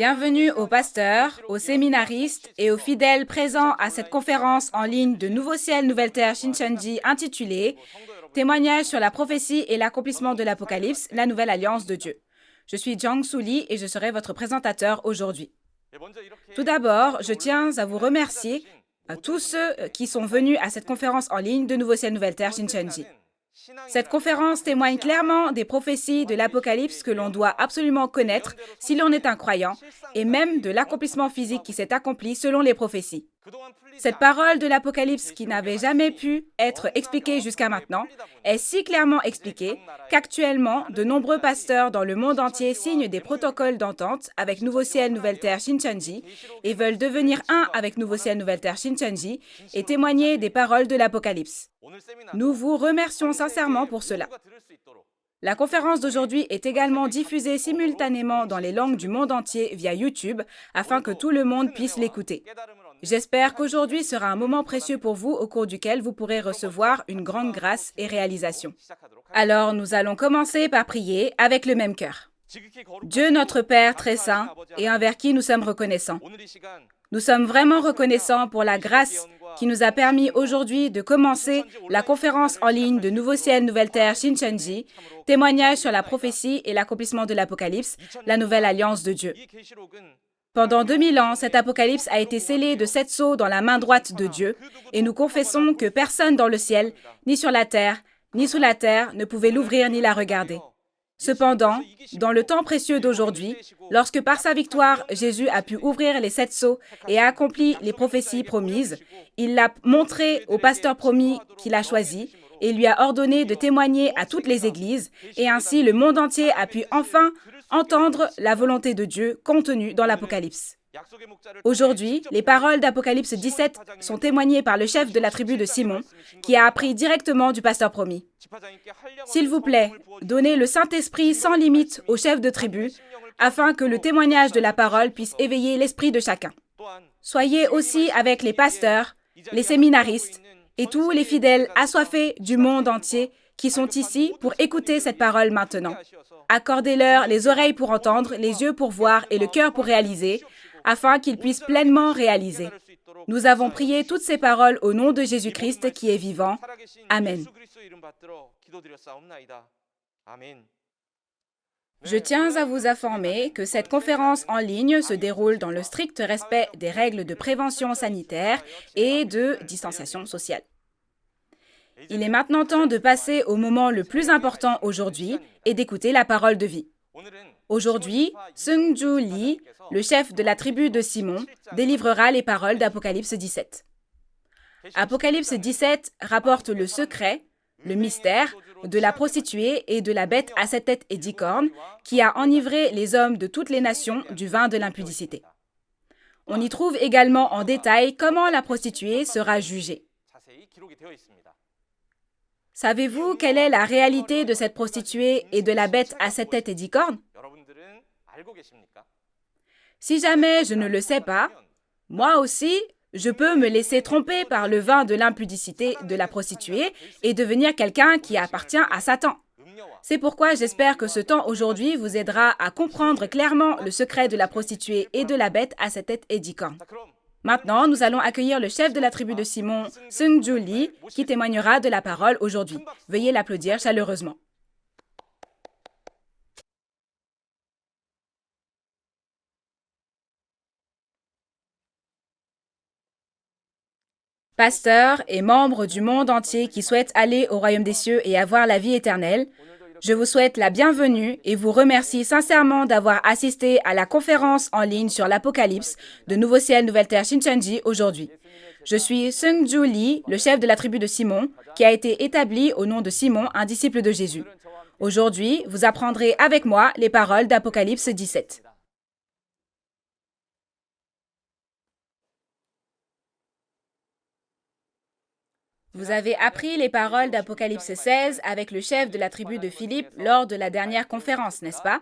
Bienvenue aux pasteurs, aux séminaristes et aux fidèles présents à cette conférence en ligne de Nouveau Ciel, Nouvelle Terre Shincheonji intitulée Témoignage sur la prophétie et l'accomplissement de l'Apocalypse, la nouvelle alliance de Dieu. Je suis Jang Soo Lee et je serai votre présentateur aujourd'hui. Tout d'abord, je tiens à vous remercier à tous ceux qui sont venus à cette conférence en ligne de Nouveau Ciel, Nouvelle Terre Shincheonji. Cette conférence témoigne clairement des prophéties de l'Apocalypse que l'on doit absolument connaître si l'on est un croyant, et même de l'accomplissement physique qui s'est accompli selon les prophéties. Cette parole de l'Apocalypse qui n'avait jamais pu être expliquée jusqu'à maintenant est si clairement expliquée qu'actuellement, de nombreux pasteurs dans le monde entier signent des protocoles d'entente avec Nouveau Ciel, Nouvelle Terre Shincheonji et veulent devenir un avec Nouveau Ciel, Nouvelle Terre Shincheonji et témoigner des paroles de l'Apocalypse. Nous vous remercions sincèrement pour cela. La conférence d'aujourd'hui est également diffusée simultanément dans les langues du monde entier via YouTube afin que tout le monde puisse l'écouter. J'espère qu'aujourd'hui sera un moment précieux pour vous au cours duquel vous pourrez recevoir une grande grâce et réalisation. Alors, nous allons commencer par prier avec le même cœur. Dieu notre Père très saint et envers qui nous sommes reconnaissants. Nous sommes vraiment reconnaissants pour la grâce qui nous a permis aujourd'hui de commencer la conférence en ligne de Nouveau Ciel, Nouvelle Terre Shincheonji, témoignage sur la prophétie et l'accomplissement de l'Apocalypse, la nouvelle alliance de Dieu. Pendant 2000 ans, cet apocalypse a été scellé de 7 sceaux dans la main droite de Dieu, et nous confessons que personne dans le ciel, ni sur la terre, ni sous la terre, ne pouvait l'ouvrir ni la regarder. Cependant, dans le temps précieux d'aujourd'hui, lorsque par sa victoire, Jésus a pu ouvrir les 7 sceaux et a accompli les prophéties promises, il l'a montré au pasteur promis qu'il a choisi et lui a ordonné de témoigner à toutes les églises, et ainsi le monde entier a pu enfin entendre la volonté de Dieu contenue dans l'Apocalypse. Aujourd'hui, les paroles d'Apocalypse 17 sont témoignées par le chef de la tribu de Simon, qui a appris directement du pasteur promis. S'il vous plaît, donnez le Saint-Esprit sans limite au chef de tribu, afin que le témoignage de la parole puisse éveiller l'esprit de chacun. Soyez aussi avec les pasteurs, les séminaristes et tous les fidèles assoiffés du monde entier qui sont ici pour écouter cette parole maintenant. Accordez-leur les oreilles pour entendre, les yeux pour voir et le cœur pour réaliser, afin qu'ils puissent pleinement réaliser. Nous avons prié toutes ces paroles au nom de Jésus-Christ qui est vivant. Amen. Je tiens à vous informer que cette conférence en ligne se déroule dans le strict respect des règles de prévention sanitaire et de distanciation sociale. Il est maintenant temps de passer au moment le plus important aujourd'hui et d'écouter la parole de vie. Aujourd'hui, Seung-Ju Lee, le chef de la tribu de Simon, délivrera les paroles d'Apocalypse 17. Apocalypse 17 rapporte le secret, le mystère, de la prostituée et de la bête à 7 têtes et 10 cornes qui a enivré les hommes de toutes les nations du vin de l'impudicité. On y trouve également en détail comment la prostituée sera jugée. Savez-vous quelle est la réalité de cette prostituée et de la bête à 7 têtes et 10 cornes? Si jamais je ne le sais pas, moi aussi, je peux me laisser tromper par le vin de l'impudicité de la prostituée et devenir quelqu'un qui appartient à Satan. C'est pourquoi j'espère que ce temps aujourd'hui vous aidera à comprendre clairement le secret de la prostituée et de la bête à 7 têtes et 10 cornes. Maintenant, nous allons accueillir le chef de la tribu de Simon, Seung-Ju Lee, qui témoignera de la parole aujourd'hui. Veuillez l'applaudir chaleureusement. Pasteurs et membres du monde entier qui souhaitent aller au royaume des cieux et avoir la vie éternelle, je vous souhaite la bienvenue et vous remercie sincèrement d'avoir assisté à la conférence en ligne sur l'Apocalypse de Nouveau Ciel, Nouvelle Terre Shincheonji aujourd'hui. Je suis Seung-Ju Lee, le chef de la tribu de Simon, qui a été établi au nom de Simon, un disciple de Jésus. Aujourd'hui, vous apprendrez avec moi les paroles d'Apocalypse 17. Vous avez appris les paroles d'Apocalypse 16 avec le chef de la tribu de Philippe lors de la dernière conférence, n'est-ce pas?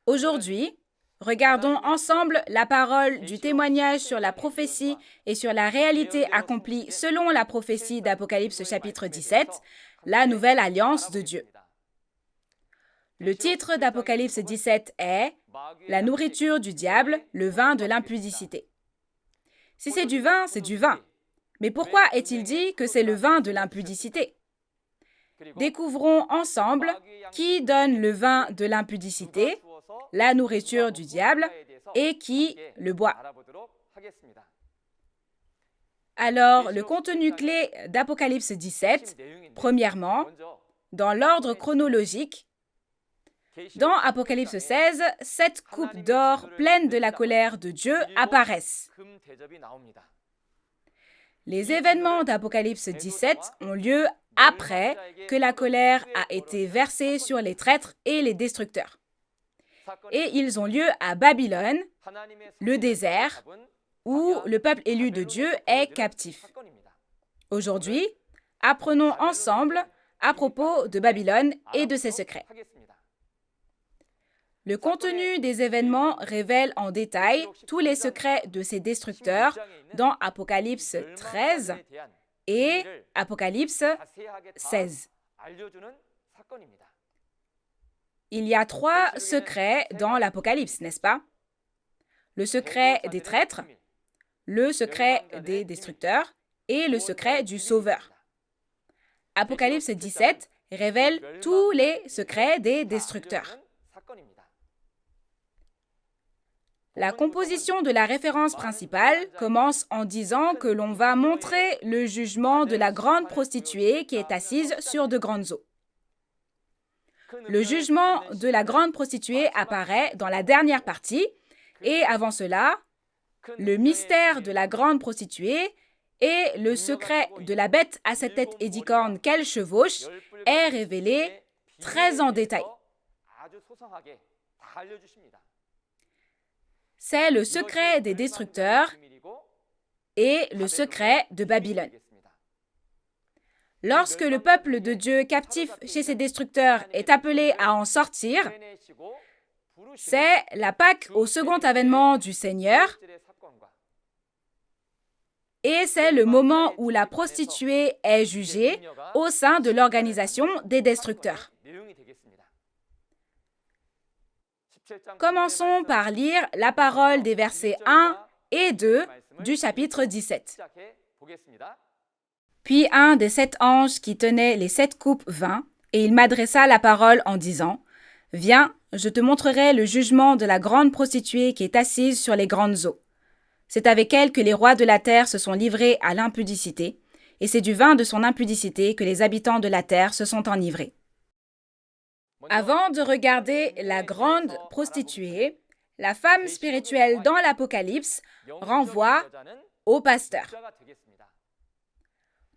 Aujourd'hui, regardons ensemble la parole du témoignage sur la prophétie et sur la réalité accomplie selon la prophétie d'Apocalypse chapitre 17, la nouvelle alliance de Dieu. Le titre d'Apocalypse 17 est la nourriture du diable, le vin de l'impudicité. Si c'est du vin, c'est du vin. Mais pourquoi est-il dit que c'est le vin de l'impudicité? Découvrons ensemble qui donne le vin de l'impudicité, la nourriture du diable, et qui le boit. Alors, le contenu clé d'Apocalypse 17, premièrement, dans l'ordre chronologique, dans Apocalypse 16, 7 coupes d'or pleines de la colère de Dieu apparaissent. Les événements d'Apocalypse 17 ont lieu après que la colère a été versée sur les traîtres et les destructeurs. Et ils ont lieu à Babylone, le désert, où le peuple élu de Dieu est captif. Aujourd'hui, apprenons ensemble à propos de Babylone et de ses secrets. Le contenu des événements révèle en détail tous les secrets de ces destructeurs dans Apocalypse 13 et Apocalypse 16. Il y a 3 secrets dans l'Apocalypse, n'est-ce pas? Le secret des traîtres, le secret des destructeurs et le secret du Sauveur. Apocalypse 17 révèle tous les secrets des destructeurs. La composition de la référence principale commence en disant que l'on va montrer le jugement de la grande prostituée qui est assise sur de grandes eaux. Le jugement de la grande prostituée apparaît dans la dernière partie, et avant cela, le mystère de la grande prostituée et le secret de la bête à 7 têtes et 10 cornes qu'elle chevauche est révélé très en détail. C'est le secret des destructeurs et le secret de Babylone. Lorsque le peuple de Dieu captif chez ses destructeurs est appelé à en sortir, c'est la Pâque au second avènement du Seigneur et c'est le moment où la prostituée est jugée au sein de l'organisation des destructeurs. Commençons par lire la parole des versets 1 et 2 du chapitre 17. Puis un des 7 anges qui tenaient les 7 coupes vint, et il m'adressa la parole en disant, « Viens, je te montrerai le jugement de la grande prostituée qui est assise sur les grandes eaux. C'est avec elle que les rois de la terre se sont livrés à l'impudicité, et c'est du vin de son impudicité que les habitants de la terre se sont enivrés. » Avant de regarder la grande prostituée, la femme spirituelle dans l'Apocalypse renvoie au pasteur.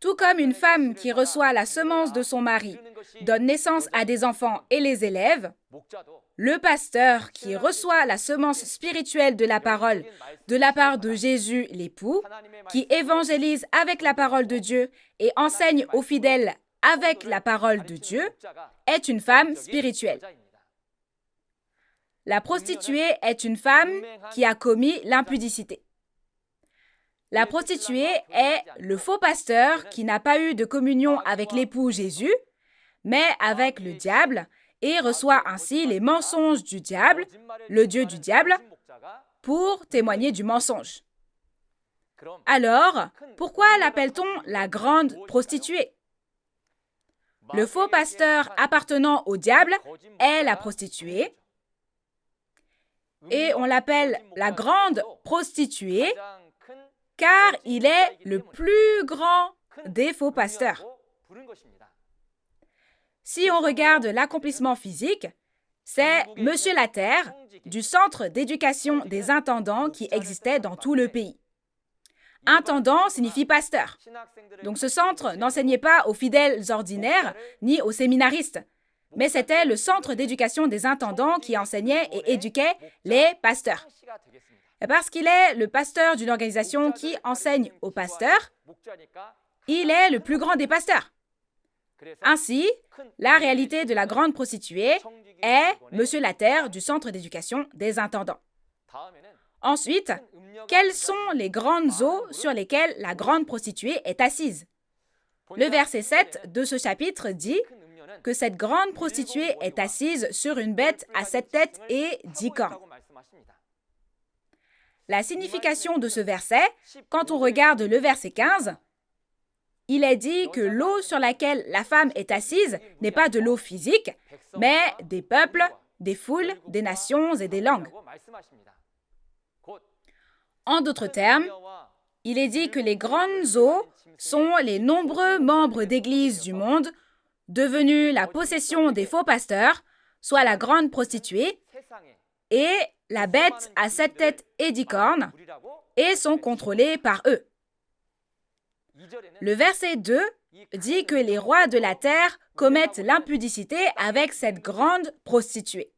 Tout comme une femme qui reçoit la semence de son mari donne naissance à des enfants et les élève, le pasteur qui reçoit la semence spirituelle de la parole de la part de Jésus l'époux, qui évangélise avec la parole de Dieu et enseigne aux fidèles avec la parole de Dieu, est une femme spirituelle. La prostituée est une femme qui a commis l'impudicité. La prostituée est le faux pasteur qui n'a pas eu de communion avec l'époux Jésus, mais avec le diable, et reçoit ainsi les mensonges du diable, le Dieu du diable, pour témoigner du mensonge. Alors, pourquoi l'appelle-t-on la grande prostituée? Le faux pasteur appartenant au diable est la prostituée et on l'appelle la grande prostituée car il est le plus grand des faux pasteurs. Si on regarde l'accomplissement physique, c'est Monsieur la Terre du centre d'éducation des intendants qui existait dans tout le pays. Intendant signifie pasteur. Donc ce centre n'enseignait pas aux fidèles ordinaires ni aux séminaristes, mais c'était le centre d'éducation des intendants qui enseignait et éduquait les pasteurs. Et parce qu'il est le pasteur d'une organisation qui enseigne aux pasteurs, il est le plus grand des pasteurs. Ainsi, la réalité de la grande prostituée est Monsieur la Terre du centre d'éducation des intendants. Ensuite, quelles sont les grandes eaux sur lesquelles la grande prostituée est assise? Le verset 7 de ce chapitre dit « que cette grande prostituée est assise sur une bête à 7 têtes et 10 cornes. La signification de ce verset, quand on regarde le verset 15, il est dit que l'eau sur laquelle la femme est assise n'est pas de l'eau physique, mais des peuples, des foules, des nations et des langues. En d'autres termes, il est dit que les grandes eaux sont les nombreux membres d'église du monde devenus la possession des faux pasteurs, soit la grande prostituée, et la bête à 7 têtes et 10 cornes, et sont contrôlés par eux. Le verset 2 dit que les rois de la terre commettent l'impudicité avec cette grande prostituée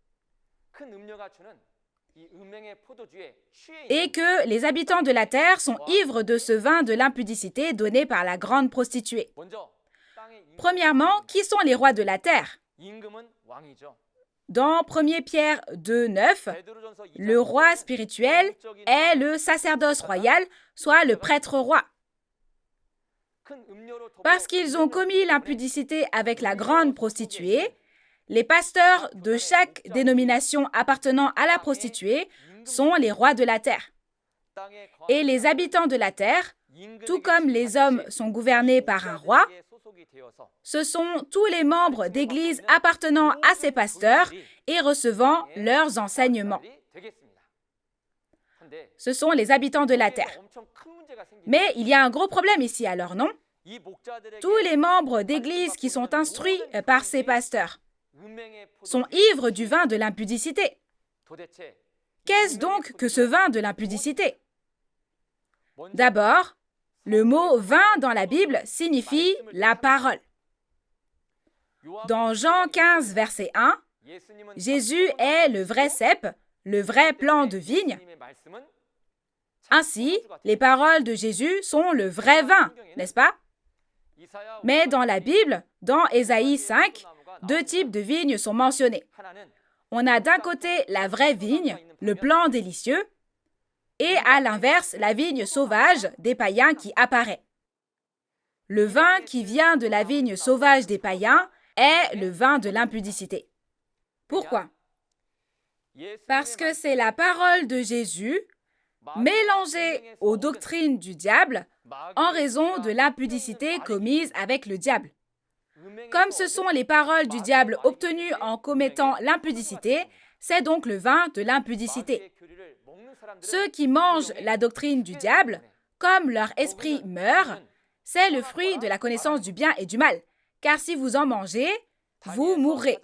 et que les habitants de la terre sont ivres de ce vin de l'impudicité donné par la grande prostituée. Premièrement, qui sont les rois de la terre? Dans 1 Pierre 2, 9, le roi spirituel est le sacerdoce royal, soit le prêtre roi. Parce qu'ils ont commis l'impudicité avec la grande prostituée, les pasteurs de chaque dénomination appartenant à la prostituée sont les rois de la terre. Et les habitants de la terre, tout comme les hommes sont gouvernés par un roi, ce sont tous les membres d'église appartenant à ces pasteurs et recevant leurs enseignements. Ce sont les habitants de la terre. Mais il y a un gros problème ici alors, non? Tous les membres d'église qui sont instruits par ces pasteurs sont ivres du vin de l'impudicité. Qu'est-ce donc que ce vin de l'impudicité? D'abord, le mot « vin » dans la Bible signifie « la parole ». Dans Jean 15, verset 1, Jésus est le vrai cep, le vrai plant de vigne. Ainsi, les paroles de Jésus sont le vrai vin, n'est-ce pas? Mais dans la Bible, dans Ésaïe 5, 2 types de vignes sont mentionnés. On a d'un côté la vraie vigne, le plant délicieux, et à l'inverse, la vigne sauvage des païens qui apparaît. Le vin qui vient de la vigne sauvage des païens est le vin de l'impudicité. Pourquoi? Parce que c'est la parole de Jésus mélangée aux doctrines du diable en raison de l'impudicité commise avec le diable. Comme ce sont les paroles du diable obtenues en commettant l'impudicité, c'est donc le vin de l'impudicité. Ceux qui mangent la doctrine du diable, comme leur esprit meurt, c'est le fruit de la connaissance du bien et du mal. Car si vous en mangez, vous mourrez.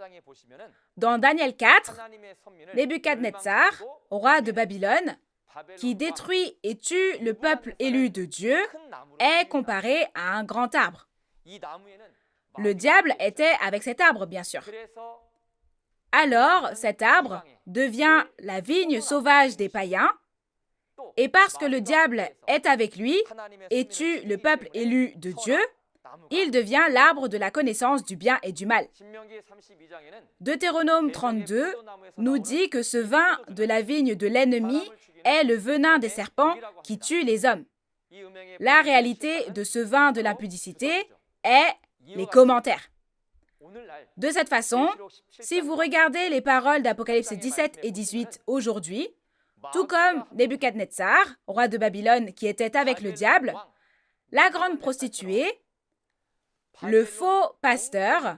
Dans Daniel 4, Nebuchadnezzar, roi de Babylone, qui détruit et tue le peuple élu de Dieu, est comparé à un grand arbre. Le diable était avec cet arbre, bien sûr. Alors, cet arbre devient la vigne sauvage des païens, et parce que le diable est avec lui et tue le peuple élu de Dieu, il devient l'arbre de la connaissance du bien et du mal. Deutéronome 32 nous dit que ce vin de la vigne de l'ennemi est le venin des serpents qui tue les hommes. La réalité de ce vin de l'impudicité est les commentaires. De cette façon, si vous regardez les paroles d'Apocalypse 17 et 18 aujourd'hui, tout comme Nebuchadnezzar, roi de Babylone qui était avec le diable, la grande prostituée, le faux pasteur,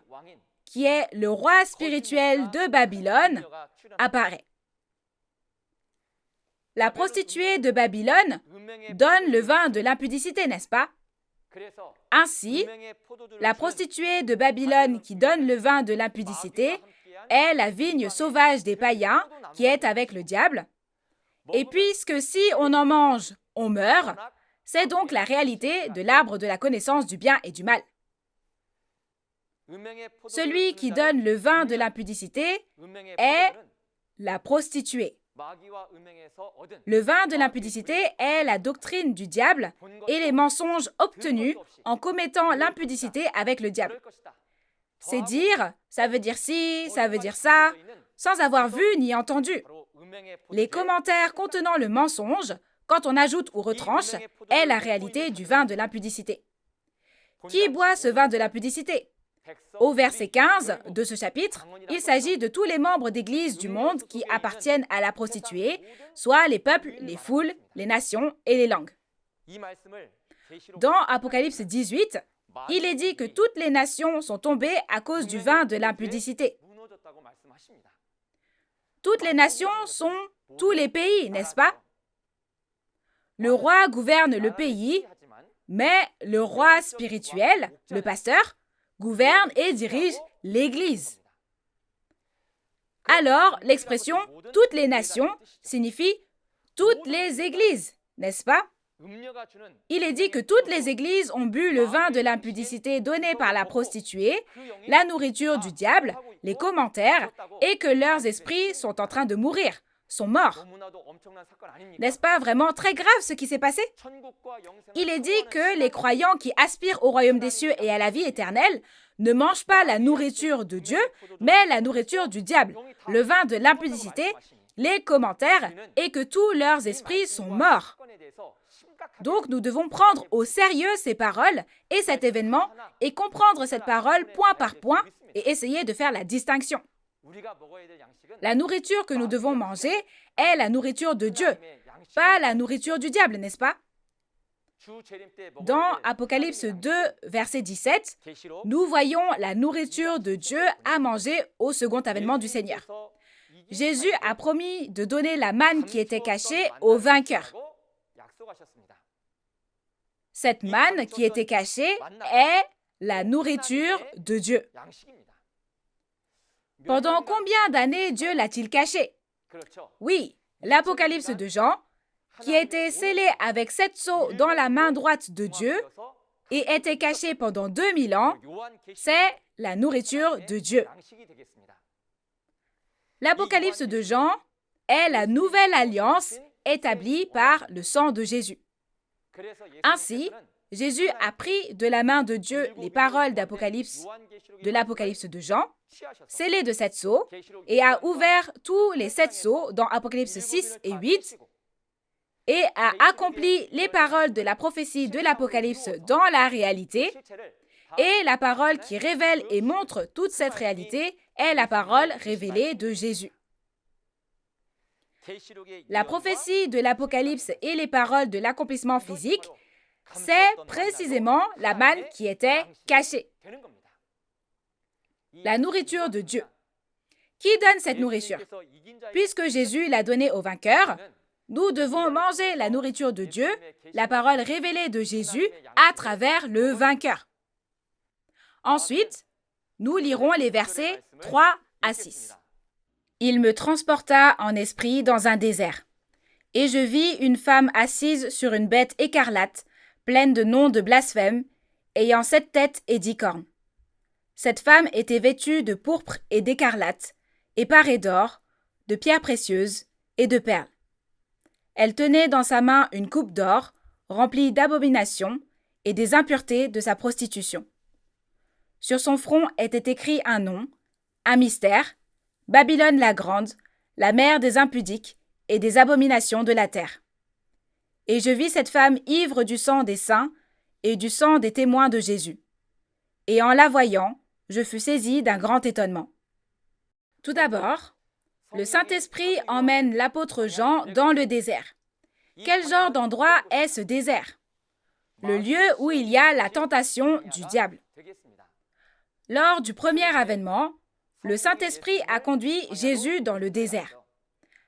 qui est le roi spirituel de Babylone, apparaît. La prostituée de Babylone donne le vin de l'impudicité, n'est-ce pas? Ainsi, la prostituée de Babylone qui donne le vin de l'impudicité est la vigne sauvage des païens qui est avec le diable. Et puisque si on en mange, on meurt, c'est donc la réalité de l'arbre de la connaissance du bien et du mal. Celui qui donne le vin de l'impudicité est la prostituée. Le vin de l'impudicité est la doctrine du diable et les mensonges obtenus en commettant l'impudicité avec le diable. C'est dire, ça veut dire ci, ça veut dire ça, sans avoir vu ni entendu. Les commentaires contenant le mensonge, quand on ajoute ou retranche, est la réalité du vin de l'impudicité. Qui boit ce vin de l'impudicité? Au verset 15 de ce chapitre, il s'agit de tous les membres d'église du monde qui appartiennent à la prostituée, soit les peuples, les foules, les nations et les langues. Dans Apocalypse 18, il est dit que toutes les nations sont tombées à cause du vin de l'impudicité. Toutes les nations sont tous les pays, n'est-ce pas? Le roi gouverne le pays, mais le roi spirituel, le pasteur, gouverne et dirige l'Église. Alors, l'expression « toutes les nations » signifie « toutes les églises », n'est-ce pas? Il est dit que toutes les églises ont bu le vin de l'impudicité donné par la prostituée, la nourriture du diable, les commentaires, et que leurs esprits sont en train de mourir, sont morts. N'est-ce pas vraiment très grave ce qui s'est passé? Il est dit que les croyants qui aspirent au royaume des cieux et à la vie éternelle ne mangent pas la nourriture de Dieu, mais la nourriture du diable, le vin de l'impudicité, les commentaires, et que tous leurs esprits sont morts. Donc, nous devons prendre au sérieux ces paroles et cet événement et comprendre cette parole point par point et essayer de faire la distinction. La nourriture que nous devons manger est la nourriture de Dieu, pas la nourriture du diable, n'est-ce pas? Dans Apocalypse 2, verset 17, nous voyons la nourriture de Dieu à manger au second avènement du Seigneur. Jésus a promis de donner la manne qui était cachée aux vainqueurs. Cette manne qui était cachée est la nourriture de Dieu. Pendant combien d'années Dieu l'a-t-il cachée? Oui, l'Apocalypse de Jean, qui a été scellé avec 7 sceaux dans la main droite de Dieu et était caché pendant 2000 ans, c'est la nourriture de Dieu. L'Apocalypse de Jean est la nouvelle alliance établie par le sang de Jésus. Ainsi, Jésus a pris de la main de Dieu les paroles de l'Apocalypse de Jean, scellées de 7 sceaux, et a ouvert tous les 7 sceaux dans Apocalypse 6 et 8, et a accompli les paroles de la prophétie de l'Apocalypse dans la réalité, et la parole qui révèle et montre toute cette réalité est la parole révélée de Jésus. La prophétie de l'Apocalypse et les paroles de l'accomplissement physique, c'est précisément la manne qui était cachée. La nourriture de Dieu. Qui donne cette nourriture? Puisque Jésus l'a donnée aux vainqueurs, nous devons manger la nourriture de Dieu, la parole révélée de Jésus, à travers le vainqueur. Ensuite, nous lirons les versets 3 à 6. Il me transporta en esprit dans un désert, et je vis une femme assise sur une bête écarlate, pleine de noms de blasphème, ayant 7 têtes et 10 cornes. Cette femme était vêtue de pourpre et d'écarlate, et parée d'or, de pierres précieuses et de perles. Elle tenait dans sa main une coupe d'or, remplie d'abominations et des impuretés de sa prostitution. Sur son front était écrit un nom, un mystère, Babylone la grande, la mère des impudiques et des abominations de la terre. Et je vis cette femme ivre du sang des saints et du sang des témoins de Jésus. Et en la voyant, je fus saisi d'un grand étonnement. Tout d'abord, le Saint-Esprit emmène l'apôtre Jean dans le désert. Quel genre d'endroit est ce désert? Le lieu où il y a la tentation du diable. Lors du premier avènement, le Saint-Esprit a conduit Jésus dans le désert.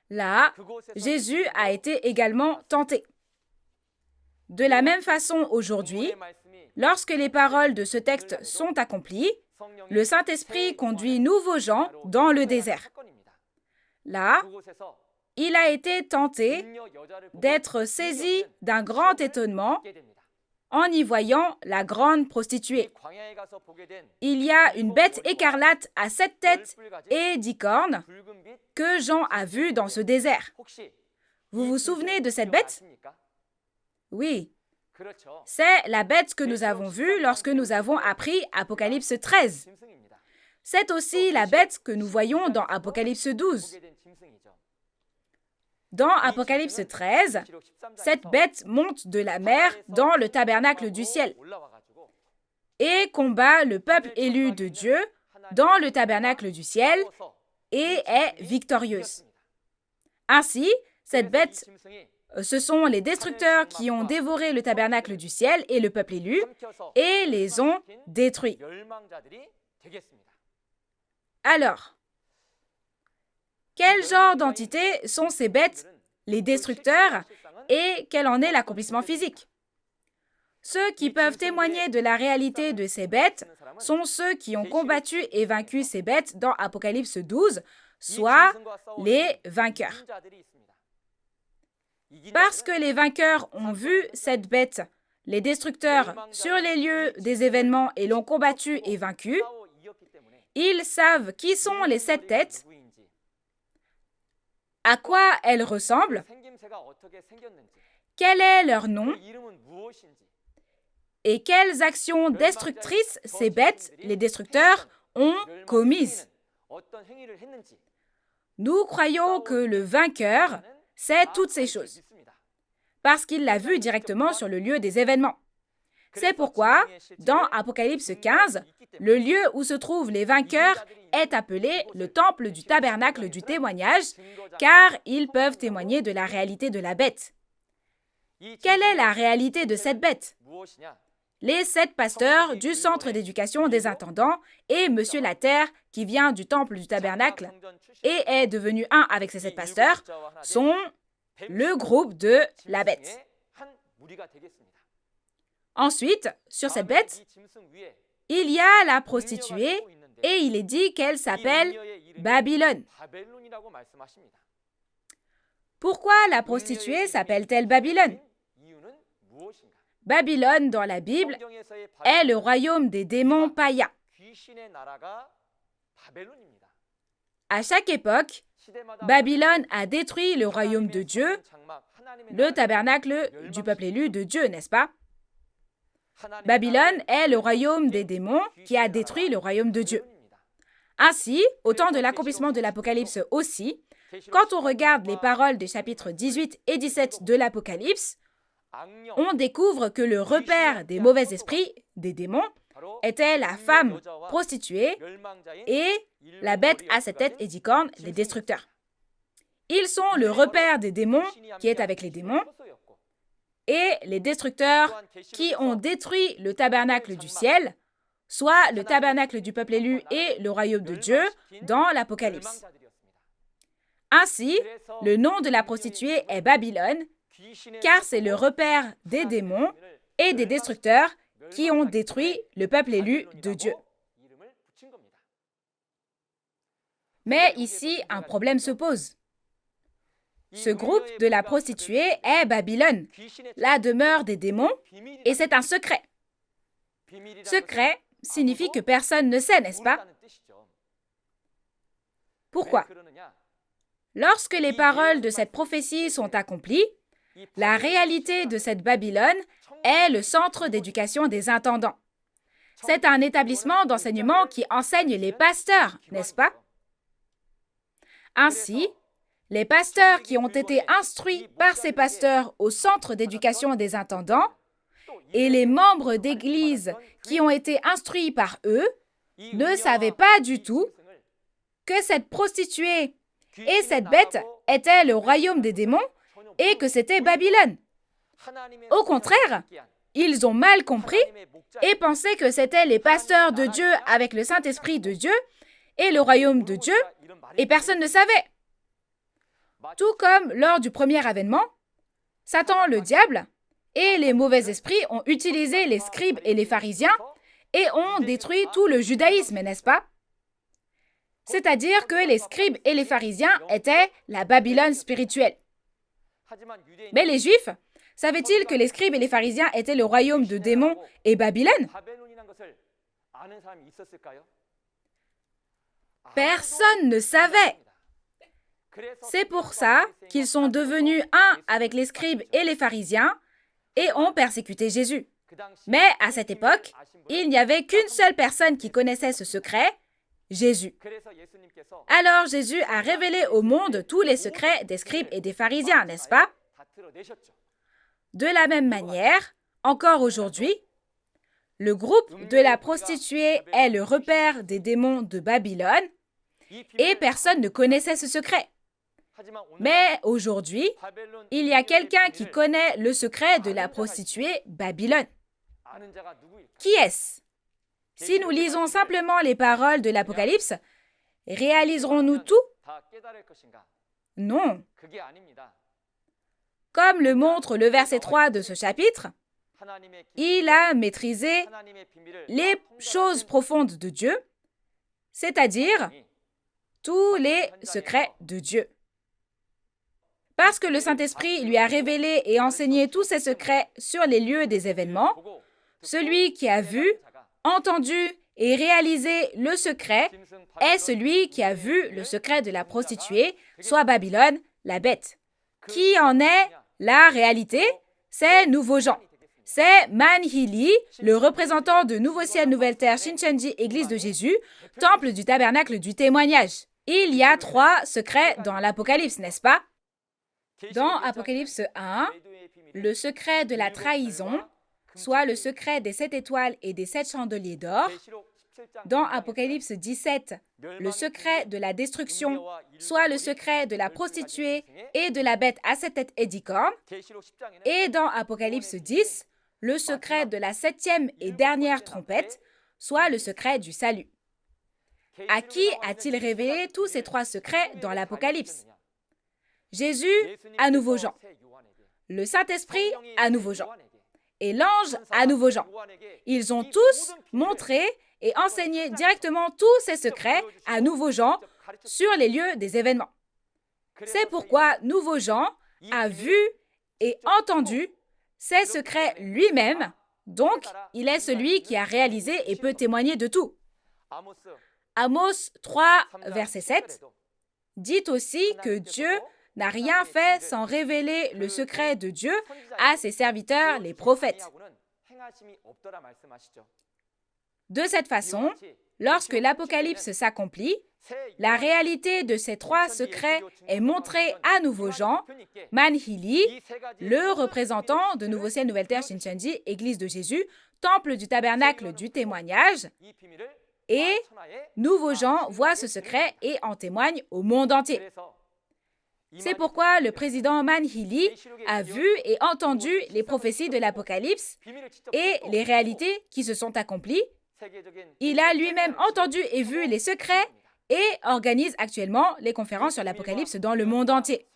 Là, Jésus a été également tenté. De la même façon aujourd'hui, lorsque les paroles de ce texte sont accomplies, le Saint-Esprit conduit nouveaux gens dans le désert. Là, il a été tenté d'être saisi d'un grand étonnement en y voyant la grande prostituée. Il y a une bête écarlate à 7 têtes et 10 cornes que Jean a vue dans ce désert. Vous vous souvenez de cette bête? Oui, c'est la bête que nous avons vue lorsque nous avons appris Apocalypse 13. C'est aussi la bête que nous voyons dans Apocalypse 12. Dans Apocalypse 13, cette bête monte de la mer dans le tabernacle du ciel. et combat le peuple élu de Dieu dans le tabernacle du ciel et est victorieuse. Ainsi, cette bête, ce sont les destructeurs qui ont dévoré le tabernacle du ciel et le peuple élu et les ont détruits. Alors, quel genre d'entités sont ces bêtes, les destructeurs, et quel en est l'accomplissement physique? Ceux qui peuvent témoigner de la réalité de ces bêtes sont ceux qui ont combattu et vaincu ces bêtes dans Apocalypse 12, soit les vainqueurs. Parce que les vainqueurs ont vu cette bête, les destructeurs, sur les lieux des événements et l'ont combattu et vaincu, ils savent qui sont les 7 têtes, à quoi elles ressemblent, quel est leur nom et quelles actions destructrices ces bêtes, les destructeurs, ont commises. Nous croyons que le vainqueur sait toutes ces choses, parce qu'il l'a vu directement sur le lieu des événements. C'est pourquoi, dans Apocalypse 15, le lieu où se trouvent les vainqueurs est appelé le temple du tabernacle du témoignage, car ils peuvent témoigner de la réalité de la bête. Quelle est la réalité de cette bête? Les 7 pasteurs du centre d'éducation des intendants et Monsieur la Terre, qui vient du temple du tabernacle et est devenu un avec ces 7 pasteurs, sont le groupe de la bête. Ensuite, sur cette bête, il y a la prostituée et il est dit qu'elle s'appelle Babylone. Pourquoi la prostituée s'appelle-t-elle Babylone? Babylone, dans la Bible, est le royaume des démons païens. À chaque époque, Babylone a détruit le royaume de Dieu, le tabernacle du peuple élu de Dieu, n'est-ce pas? Babylone est le royaume des démons qui a détruit le royaume de Dieu. Ainsi, au temps de l'accomplissement de l'Apocalypse aussi, quand on regarde les paroles des chapitres 18 et 17 de l'Apocalypse, on découvre que le repère des mauvais esprits, des démons, était la femme prostituée et la bête à 7 têtes et 10 cornes, les destructeurs. Ils sont le repère des démons qui est avec les démons et les destructeurs qui ont détruit le tabernacle du ciel, soit le tabernacle du peuple élu et le royaume de Dieu dans l'Apocalypse. Ainsi, le nom de la prostituée est Babylone, car c'est le repère des démons et des destructeurs qui ont détruit le peuple élu de Dieu. Mais ici, un problème se pose. Ce groupe de la prostituée est Babylone, la demeure des démons, et c'est un secret. Secret signifie que personne ne sait, n'est-ce pas? Pourquoi? Lorsque les paroles de cette prophétie sont accomplies, la réalité de cette Babylone est le centre d'éducation des intendants. C'est un établissement d'enseignement qui enseigne les pasteurs, n'est-ce pas? Ainsi, les pasteurs qui ont été instruits par ces pasteurs au centre d'éducation des intendants et les membres d'église qui ont été instruits par eux ne savaient pas du tout que cette prostituée et cette bête étaient le royaume des démons et que c'était Babylone. Au contraire, ils ont mal compris et pensaient que c'étaient les pasteurs de Dieu avec le Saint-Esprit de Dieu et le royaume de Dieu, et personne ne savait. Tout comme lors du premier avènement, Satan, le diable, et les mauvais esprits ont utilisé les scribes et les pharisiens et ont détruit tout le judaïsme, n'est-ce pas? C'est-à-dire que les scribes et les pharisiens étaient la Babylone spirituelle. Mais les Juifs, savaient-ils que les scribes et les pharisiens étaient le royaume de démons et Babylone? Personne ne savait. C'est pour ça qu'ils sont devenus un avec les scribes et les pharisiens et ont persécuté Jésus. Mais à cette époque, il n'y avait qu'une seule personne qui connaissait ce secret, Jésus. Alors Jésus a révélé au monde tous les secrets des scribes et des pharisiens, n'est-ce pas? De la même manière, encore aujourd'hui, Le groupe de la prostituée est le repère des démons de Babylone et personne ne connaissait ce secret. Mais aujourd'hui, il y a quelqu'un qui connaît le secret de la prostituée Babylone. Qui est-ce? Si nous lisons simplement les paroles de l'Apocalypse, réaliserons-nous tout? Non. Comme le montre le verset 3 de ce chapitre, il a maîtrisé les choses profondes de Dieu, c'est-à-dire tous les secrets de Dieu. Parce que le Saint-Esprit lui a révélé et enseigné tous ses secrets sur les lieux des événements, celui qui a vu, entendu et réalisé le secret est celui qui a vu le secret de la prostituée, soit Babylone, la bête. Qui en est la réalité? C'est Nouveau Jean. C'est Man Hee-lee, le représentant de Nouveau Ciel, Nouvelle Terre, Shincheonji, Église de Jésus, temple du tabernacle du témoignage. Il y a 3 secrets dans l'Apocalypse, n'est-ce pas? Dans Apocalypse 1, le secret de la trahison, soit le secret des 7 étoiles et des 7 chandeliers d'or. Dans Apocalypse 17, le secret de la destruction, soit le secret de la prostituée et de la bête à 7 têtes et 10 cornes. Et dans Apocalypse 10, le secret de la 7e et dernière trompette, soit le secret du salut. À qui a-t-il révélé tous ces 3 secrets dans l'Apocalypse? Jésus à Nouveau Jean, le Saint-Esprit à Nouveau Jean et l'ange à Nouveau Jean. Ils ont tous montré et enseigné directement tous ces secrets à Nouveau Jean sur les lieux des événements. C'est pourquoi Nouveau Jean a vu et entendu ces secrets lui-même, donc il est celui qui a réalisé et peut témoigner de tout. Amos 3, verset 7 dit aussi que Dieu n'a rien fait sans révéler le secret de Dieu à ses serviteurs, les prophètes. De cette façon, lorsque l'Apocalypse s'accomplit, la réalité de ces 3 secrets est montrée à Nouveau Jean, Man Hee-lee, le représentant de Nouveau Ciel, Nouvelle Terre, Shincheonji, Église de Jésus, temple du tabernacle du témoignage, et Nouveau Jean voit ce secret et en témoigne au monde entier. C'est pourquoi le président Man Hee-lee a vu et entendu les prophéties de l'Apocalypse et les réalités qui se sont accomplies. Il a lui-même entendu et vu les secrets et organise actuellement les conférences sur l'Apocalypse dans le monde entier.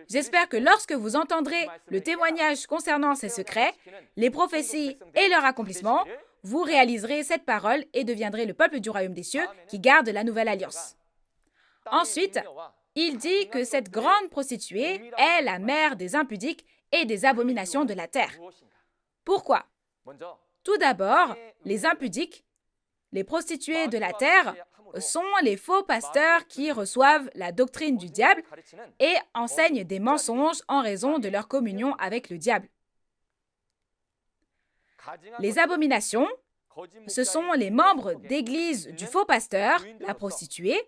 J'espère que lorsque vous entendrez le témoignage concernant ces secrets, les prophéties et leur accomplissement, vous réaliserez cette parole et deviendrez le peuple du royaume des cieux qui garde la nouvelle alliance. Ensuite, il dit que cette grande prostituée est la mère des impudiques et des abominations de la terre. Pourquoi? Tout d'abord, les impudiques, les prostituées de la terre, sont les faux pasteurs qui reçoivent la doctrine du diable et enseignent des mensonges en raison de leur communion avec le diable. Les abominations, ce sont les membres d'église du faux pasteur, la prostituée,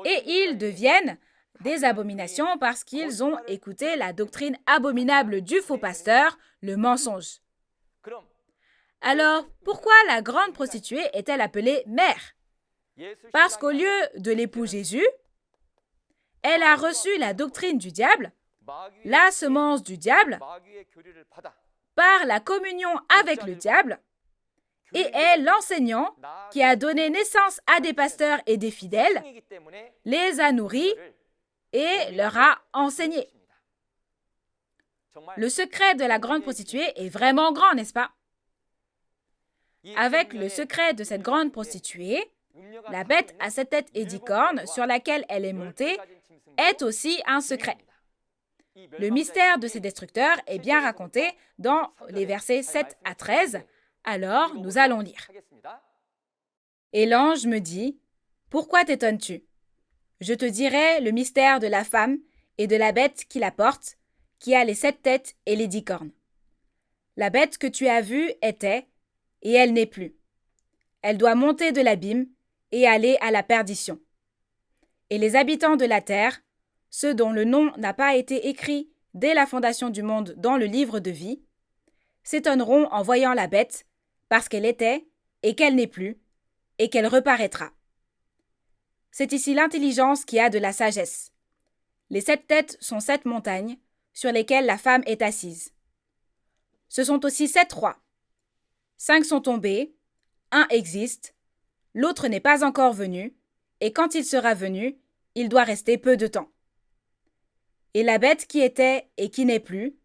et ils deviennent des abominations parce qu'ils ont écouté la doctrine abominable du faux pasteur, le mensonge. Alors, pourquoi la grande prostituée est-elle appelée mère? Parce qu'au lieu de l'époux Jésus, elle a reçu la doctrine du diable, la semence du diable, par la communion avec le diable, et est l'enseignant qui a donné naissance à des pasteurs et des fidèles, les a nourris et leur a enseigné. Le secret de la grande prostituée est vraiment grand, n'est-ce pas? Avec le secret de cette grande prostituée, la bête à 7 têtes et 10 cornes sur laquelle elle est montée est aussi un secret. Le mystère de ces destructeurs est bien raconté dans les versets 7 à 13. Alors, nous allons lire. Et l'ange me dit, « Pourquoi t'étonnes-tu? Je te dirai le mystère de la femme et de la bête qui la porte, qui a les 7 têtes et les 10 cornes. La bête que tu as vue était, et elle n'est plus. Elle doit monter de l'abîme et aller à la perdition. Et les habitants de la terre, ceux dont le nom n'a pas été écrit dès la fondation du monde dans le livre de vie, s'étonneront en voyant la bête, parce qu'elle était, et qu'elle n'est plus, et qu'elle reparaîtra. C'est ici l'intelligence qui a de la sagesse. Les 7 têtes sont 7 montagnes sur lesquelles la femme est assise. Ce sont aussi 7 rois. 5 sont tombés, un existe, l'autre n'est pas encore venu, et quand il sera venu, il doit rester peu de temps. Et la bête qui était et qui n'est plus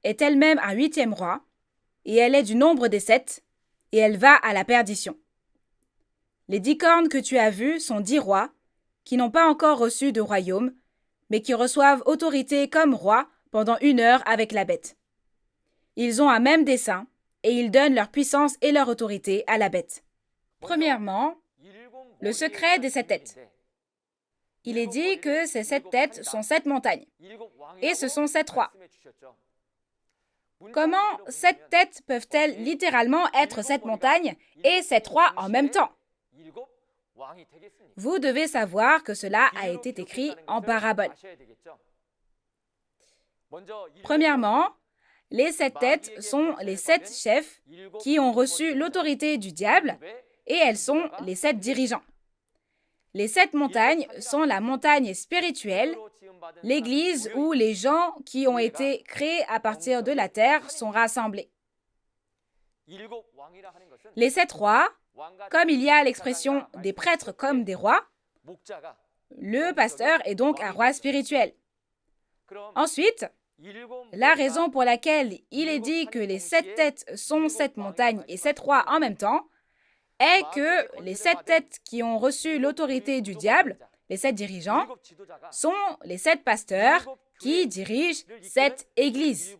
est elle-même un 8e roi, et elle est du nombre des 7, et elle va à la perdition. Les 10 cornes que tu as vues sont 10 rois, qui n'ont pas encore reçu de royaume, mais qui reçoivent autorité comme rois pendant 1 heure avec la bête. Ils ont un même dessein, et ils donnent leur puissance et leur autorité à la bête. Premièrement, le secret des 7 têtes. Il est dit que ces 7 têtes sont 7 montagnes, et ce sont 7 rois. Comment 7 têtes peuvent-elles littéralement être 7 montagnes et 7 rois en même temps? Vous devez savoir que cela a été écrit en parabole. Premièrement, les 7 têtes sont les 7 chefs qui ont reçu l'autorité du diable et elles sont les 7 dirigeants. Les 7 montagnes sont la montagne spirituelle, l'église où les gens qui ont été créés à partir de la terre sont rassemblés. Les 7 rois, comme il y a l'expression des prêtres comme des rois, le pasteur est donc un roi spirituel. Ensuite, la raison pour laquelle il est dit que les 7 têtes sont 7 montagnes et 7 rois en même temps est que les 7 têtes qui ont reçu l'autorité du diable, les 7 dirigeants, sont les 7 pasteurs qui dirigent cette église.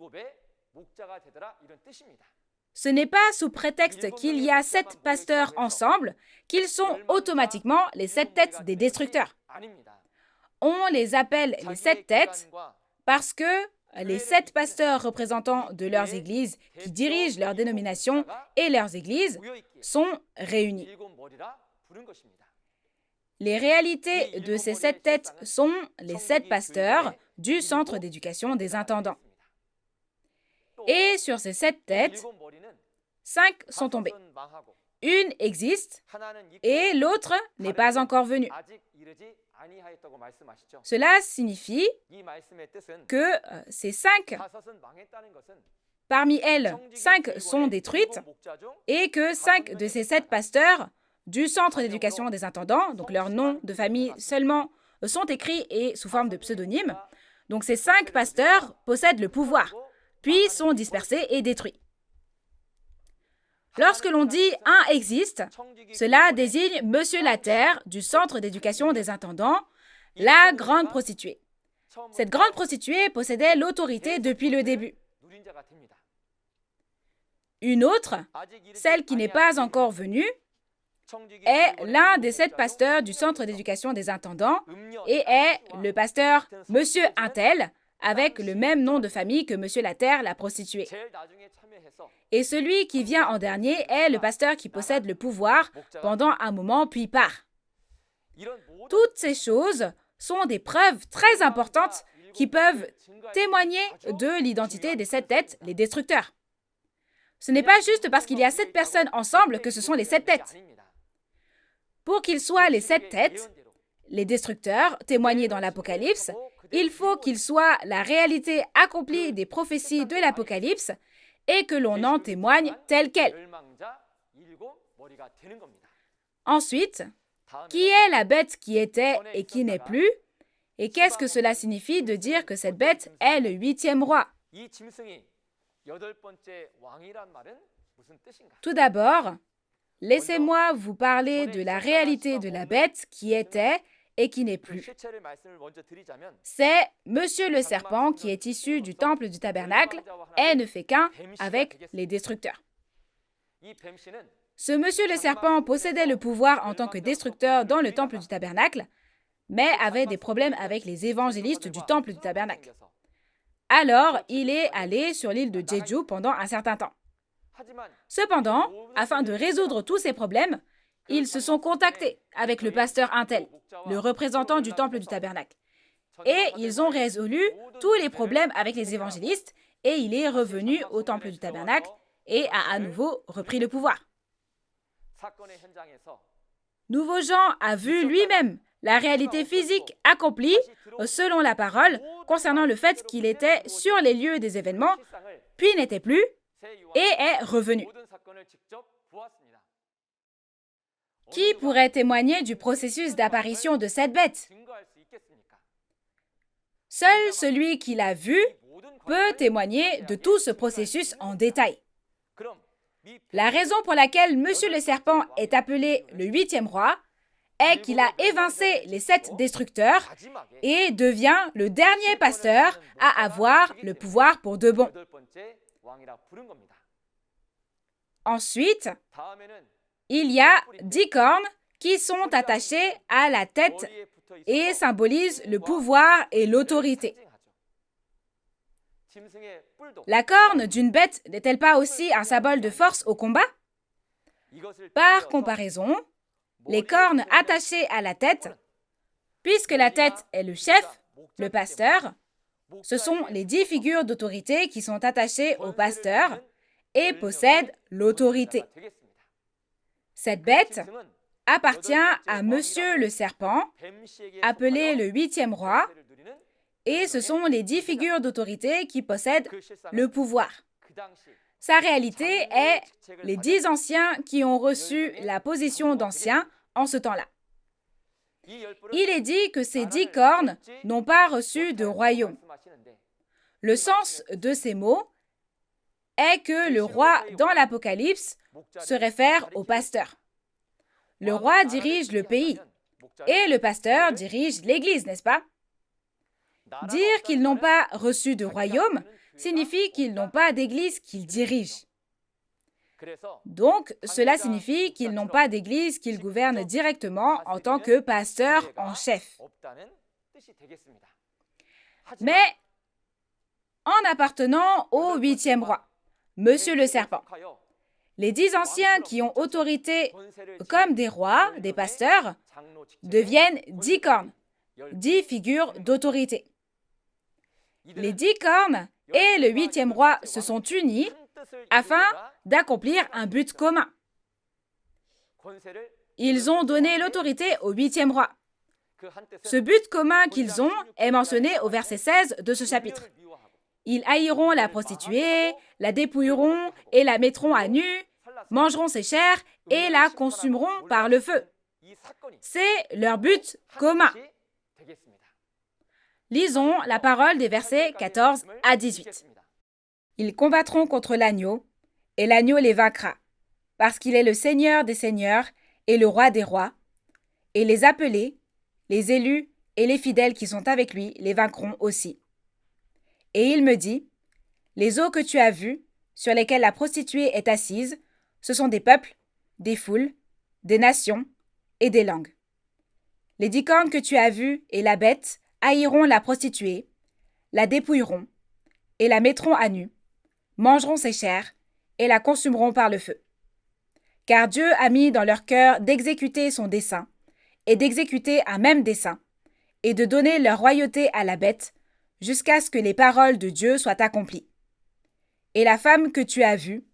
Ce n'est pas sous prétexte qu'il y a 7 pasteurs ensemble qu'ils sont automatiquement les 7 têtes des destructeurs. On les appelle les 7 têtes parce que les 7 pasteurs représentants de leurs églises qui dirigent leur dénomination et leurs églises sont réunis. Les réalités de ces 7 têtes sont les 7 pasteurs du centre d'éducation des intendants. Et sur ces 7 têtes, 5 sont tombées. Une existe et l'autre n'est pas encore venue. Cela signifie que ces 5, parmi elles, 5 sont détruites et que 5 de ces 7 pasteurs du centre d'éducation des intendants, donc leurs noms de famille seulement, sont écrits et sous forme de pseudonymes. Donc ces 5 pasteurs possèdent le pouvoir, puis sont dispersés et détruits. Lorsque l'on dit « un existe », cela désigne Monsieur la Terre du centre d'éducation des intendants, la grande prostituée. Cette grande prostituée possédait l'autorité depuis le début. Une autre, celle qui n'est pas encore venue, est l'un des 7 pasteurs du centre d'éducation des intendants et est le pasteur Monsieur Untel, avec le même nom de famille que Monsieur la Terre, la prostituée. Et celui qui vient en dernier est le pasteur qui possède le pouvoir pendant un moment puis part. Toutes ces choses sont des preuves très importantes qui peuvent témoigner de l'identité des 7 têtes, les destructeurs. Ce n'est pas juste parce qu'il y a 7 personnes ensemble que ce sont les 7 têtes. Pour qu'ils soient les 7 têtes, les destructeurs, témoignés dans l'Apocalypse, il faut qu'ils soient la réalité accomplie des prophéties de l'Apocalypse et que l'on en témoigne telle qu'elle. Ensuite, qui est la bête qui était et qui n'est plus? Et qu'est-ce que cela signifie de dire que cette bête est le 8e roi? Tout d'abord, laissez-moi vous parler de la réalité de la bête qui était et qui n'est plus. C'est Monsieur le serpent qui est issu du temple du tabernacle et ne fait qu'un avec les destructeurs. Ce Monsieur le serpent possédait le pouvoir en tant que destructeur dans le temple du tabernacle, mais avait des problèmes avec les évangélistes du temple du tabernacle. Alors, il est allé sur l'île de Jeju pendant un certain temps. Cependant, afin de résoudre tous ces problèmes, ils se sont contactés avec le pasteur Untel, le représentant du temple du tabernacle. Et ils ont résolu tous les problèmes avec les évangélistes et il est revenu au temple du tabernacle et a à nouveau repris le pouvoir. Nouveau Jean a vu lui-même la réalité physique accomplie selon la parole concernant le fait qu'il était sur les lieux des événements, puis n'était plus et est revenu. Qui pourrait témoigner du processus d'apparition de cette bête? Seul celui qui l'a vu peut témoigner de tout ce processus en détail. La raison pour laquelle Monsieur le Serpent est appelé le 8e roi est qu'il a évincé les 7 destructeurs et devient le dernier pasteur à avoir le pouvoir pour de bon. Ensuite, il y a 10 cornes qui sont attachées à la tête et symbolisent le pouvoir et l'autorité. La corne d'une bête n'est-elle pas aussi un symbole de force au combat? Par comparaison, les cornes attachées à la tête, puisque la tête est le chef, le pasteur, ce sont les 10 figures d'autorité qui sont attachées au pasteur et possèdent l'autorité. Cette bête appartient à Monsieur le Serpent, appelé le 8e roi, et ce sont les 10 figures d'autorité qui possèdent le pouvoir. Sa réalité est les 10 anciens qui ont reçu la position d'anciens en ce temps-là. Il est dit que ces 10 cornes n'ont pas reçu de royaume. Le sens de ces mots est que le roi dans l'Apocalypse se réfère au pasteur. Le roi dirige le pays et le pasteur dirige l'Église, n'est-ce pas? Dire qu'ils n'ont pas reçu de royaume signifie qu'ils n'ont pas d'église qu'ils dirigent. Donc, cela signifie qu'ils n'ont pas d'église qu'ils gouvernent directement en tant que pasteur en chef. Mais, en appartenant au 8e roi, Monsieur le Serpent, les 10 anciens qui ont autorité comme des rois, des pasteurs, deviennent 10 cornes, 10 figures d'autorité. Les 10 cornes et le 8e roi se sont unis afin d'accomplir un but commun. Ils ont donné l'autorité au 8e roi. Ce but commun qu'ils ont est mentionné au verset 16 de ce chapitre. Ils haïront la prostituée, la dépouilleront et la mettront à nu, mangeront ses chairs et la consumeront par le feu. C'est leur but commun. Lisons la parole des versets 14 à 18. Ils combattront contre l'agneau, et l'agneau les vaincra, parce qu'il est le Seigneur des seigneurs et le Roi des rois, et les appelés, les élus et les fidèles qui sont avec lui les vaincront aussi. Et il me dit, les eaux que tu as vues, sur lesquelles la prostituée est assise, ce sont des peuples, des foules, des nations et des langues. Les 10 cornes que tu as vues et la bête haïront la prostituée, la dépouilleront et la mettront à nu, mangeront ses chairs et la consumeront par le feu. Car Dieu a mis dans leur cœur d'exécuter son dessein et d'exécuter un même dessein et de donner leur royauté à la bête jusqu'à ce que les paroles de Dieu soient accomplies. Et la femme que tu as vue,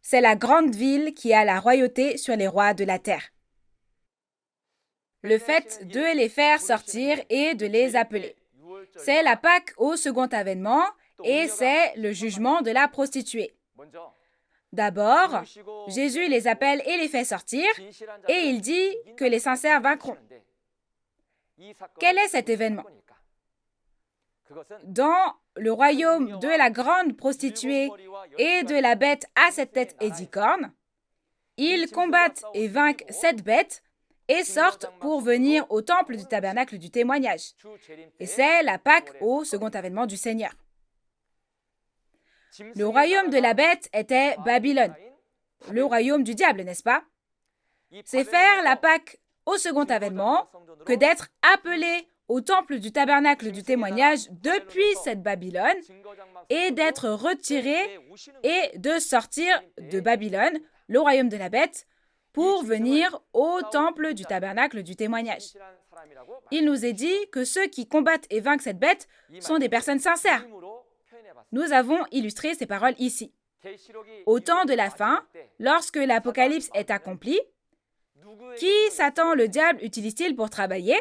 c'est la grande ville qui a la royauté sur les rois de la terre. Le fait de les faire sortir et de les appeler. C'est la Pâque au second avènement et c'est le jugement de la prostituée. D'abord, Jésus les appelle et les fait sortir et il dit que les sincères vaincront. Quel est cet événement? Dans le royaume de la grande prostituée et de la bête à 7 têtes et 10 cornes, ils combattent et vainquent cette bête et sortent pour venir au temple du tabernacle du témoignage. Et c'est la Pâque au second avènement du Seigneur. Le royaume de la bête était Babylone, le royaume du diable, n'est-ce pas? C'est faire la Pâque au second avènement que d'être appelé au temple du tabernacle du témoignage depuis cette Babylone et d'être retiré et de sortir de Babylone, le royaume de la bête, pour venir au temple du tabernacle du témoignage. Il nous est dit que ceux qui combattent et vainquent cette bête sont des personnes sincères. Nous avons illustré ces paroles ici. Au temps de la fin, lorsque l'Apocalypse est accompli, Qui Satan le diable utilise-t-il pour travailler?